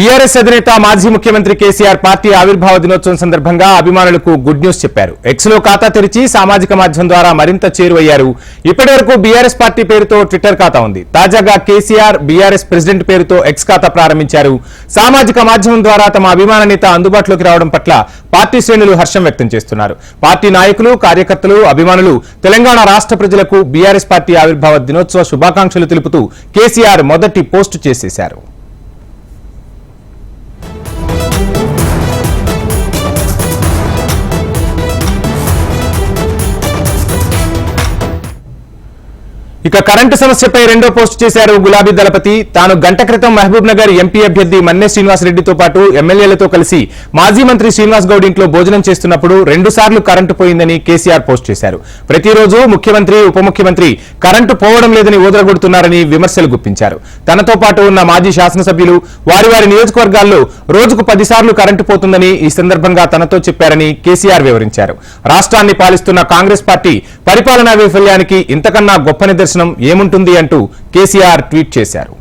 BRS అధినేత మాజీ ముఖ్యమంత్రి కేసీఆర్ పార్టీ ఆవిర్భావ దినోత్సవం సందర్భంగా అభిమానులకు గుడ్ న్యూస్ చెప్పారు. ఎక్స్ లో ఖాతా తెరిచి సామాజిక మాధ్యమం ద్వారా మరింత చేరువయ్యారు. ఇప్పటివరకు బీఆర్ఎస్ పార్టీ పేరుతో ట్విట్టర్ ఖాతా ఉంది. తాజాగా కేసీఆర్ బీఆర్ఎస్ ప్రెసిడెంట్ పేరుతో ఎక్స్ ఖాతా ప్రారంభించారు. సామాజిక మాధ్యమం ద్వారా తమ అభిమాన నేత అందుబాటులోకి రావడం పట్ల పార్టీ శ్రేణులు హర్షం వ్యక్తం చేస్తున్నారు. పార్టీ నాయకులు, కార్యకర్తలు, అభిమానులు తెలంగాణ రాష్ట్ర ప్రజలకు బీఆర్ఎస్ పార్టీ ఆవిర్భావ దినోత్సవ శుభాకాంక్షలు తెలుపుతూ కేసీఆర్ మొదటి పోస్టు చేసేశారు. ఇక కరెంటు సమస్యపై రెండో పోస్టు చేశారు గులాబీ దళపతి. తాను గంట క్రితం మహబూబ్ నగర్ ఎంపీ అభ్యర్థి మన్నే శ్రీనివాస్ రెడ్డితో పాటు ఎమ్మెల్యేలతో కలిసి మాజీ మంత్రి శ్రీనివాస్ గౌడ్ ఇంట్లో భోజనం చేస్తున్నప్పుడు 2 సార్లు కరెంటు పోయిందని కేసీఆర్ పోస్ట్ చేశారు. ప్రతిరోజు ముఖ్యమంత్రి, ఉప ముఖ్యమంత్రి కరెంటు పోవడం లేదని ఊదరగొడుతున్నారని విమర్శలు గుప్పించారు. తనతో పాటు ఉన్న మాజీ శాసనసభ్యులు వారి నియోజకవర్గాల్లో రోజుకు 10 సార్లు కరెంటు పోతుందని ఈ సందర్భంగా తనతో చెప్పారని కేసీఆర్ వివరించారు. రాష్ట్రాన్ని పాలిస్తున్న కాంగ్రెస్ పార్టీ పరిపాలనా వైఫల్యానికి ఇంతకన్నా గొప్ప నిదర్శనం ఏముంటుంది అంటూ కేసీఆర్ ట్వీట్ చేశారు.